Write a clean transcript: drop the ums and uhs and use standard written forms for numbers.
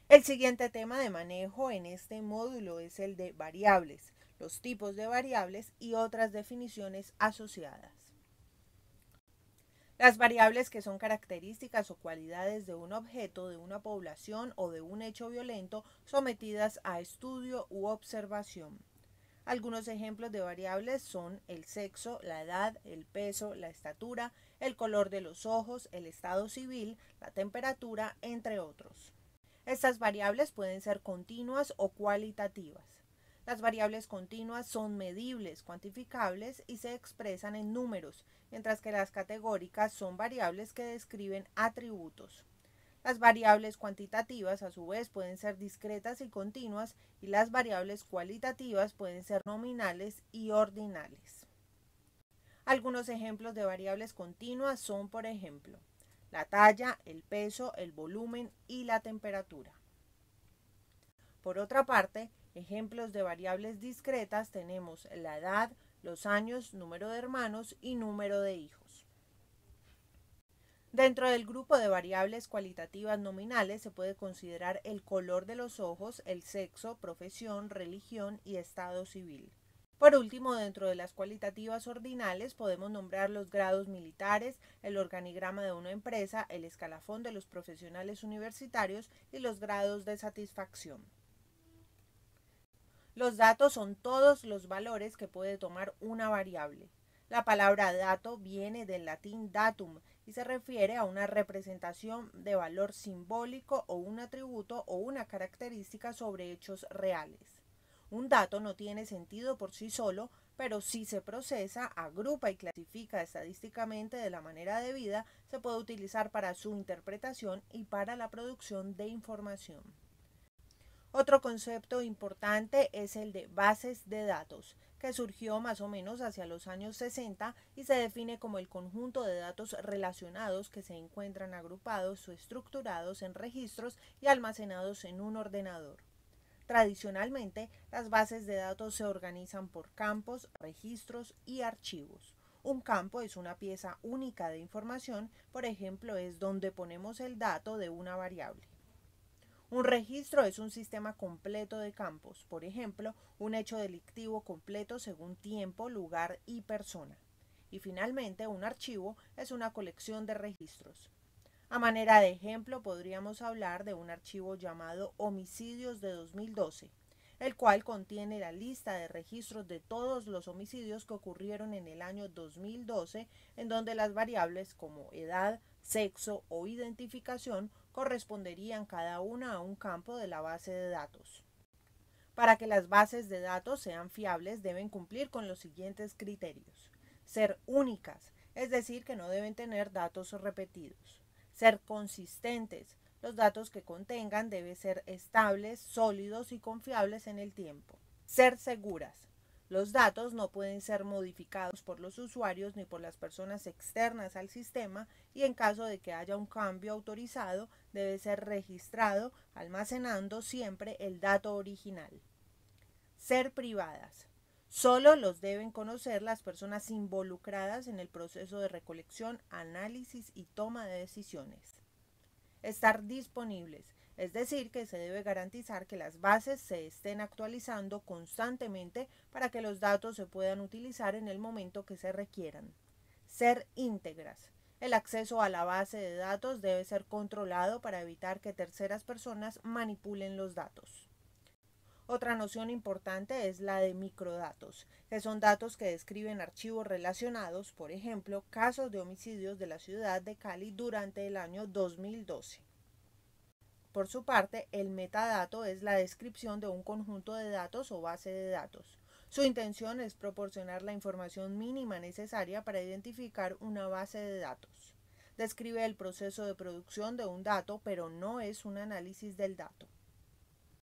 El siguiente tema de manejo en este módulo es el de variables, los tipos de variables y otras definiciones asociadas. Las variables que son características o cualidades de un objeto, de una población o de un hecho violento sometidas a estudio u observación. Algunos ejemplos de variables son el sexo, la edad, el peso, la estatura, el color de los ojos, el estado civil, la temperatura, entre otros. Estas variables pueden ser continuas o cualitativas. Las variables continuas son medibles, cuantificables y se expresan en números, mientras que las categóricas son variables que describen atributos. Las variables cuantitativas a su vez pueden ser discretas y continuas y las variables cualitativas pueden ser nominales y ordinales. Algunos ejemplos de variables continuas son, por ejemplo, la talla, el peso, el volumen y la temperatura. Por otra parte, ejemplos de variables discretas tenemos la edad, los años, número de hermanos y número de hijos. Dentro del grupo de variables cualitativas nominales se puede considerar el color de los ojos, el sexo, profesión, religión y estado civil. Por último, dentro de las cualitativas ordinales podemos nombrar los grados militares, el organigrama de una empresa, el escalafón de los profesionales universitarios y los grados de satisfacción. Los datos son todos los valores que puede tomar una variable. La palabra dato viene del latín datum y se refiere a una representación de valor simbólico o un atributo o una característica sobre hechos reales. Un dato no tiene sentido por sí solo, pero si se procesa, agrupa y clasifica estadísticamente de la manera debida, se puede utilizar para su interpretación y para la producción de información. Otro concepto importante es el de bases de datos, que surgió más o menos hacia los años 60 y se define como el conjunto de datos relacionados que se encuentran agrupados o estructurados en registros y almacenados en un ordenador. Tradicionalmente, las bases de datos se organizan por campos, registros y archivos. Un campo es una pieza única de información, por ejemplo, es donde ponemos el dato de una variable. Un registro es un sistema completo de campos, por ejemplo, un hecho delictivo completo según tiempo, lugar y persona. Y finalmente, un archivo es una colección de registros. A manera de ejemplo, podríamos hablar de un archivo llamado Homicidios de 2012, el cual contiene la lista de registros de todos los homicidios que ocurrieron en el año 2012, en donde las variables como edad, sexo o identificación corresponderían cada una a un campo de la base de datos. Para que las bases de datos sean fiables deben cumplir con los siguientes criterios. Ser únicas, es decir, que no deben tener datos repetidos. Ser consistentes, los datos que contengan deben ser estables, sólidos y confiables en el tiempo. Ser seguras, los datos no pueden ser modificados por los usuarios ni por las personas externas al sistema y en caso de que haya un cambio autorizado debe ser registrado almacenando siempre el dato original. Ser privadas. Solo los deben conocer las personas involucradas en el proceso de recolección, análisis y toma de decisiones. Estar disponibles, es decir, que se debe garantizar que las bases se estén actualizando constantemente para que los datos se puedan utilizar en el momento que se requieran. Ser íntegras. El acceso a la base de datos debe ser controlado para evitar que terceras personas manipulen los datos. Otra noción importante es la de microdatos, que son datos que describen archivos relacionados, por ejemplo, casos de homicidios de la ciudad de Cali durante el año 2012. Por su parte, el metadato es la descripción de un conjunto de datos o base de datos. Su intención es proporcionar la información mínima necesaria para identificar una base de datos. Describe el proceso de producción de un dato, pero no es un análisis del dato.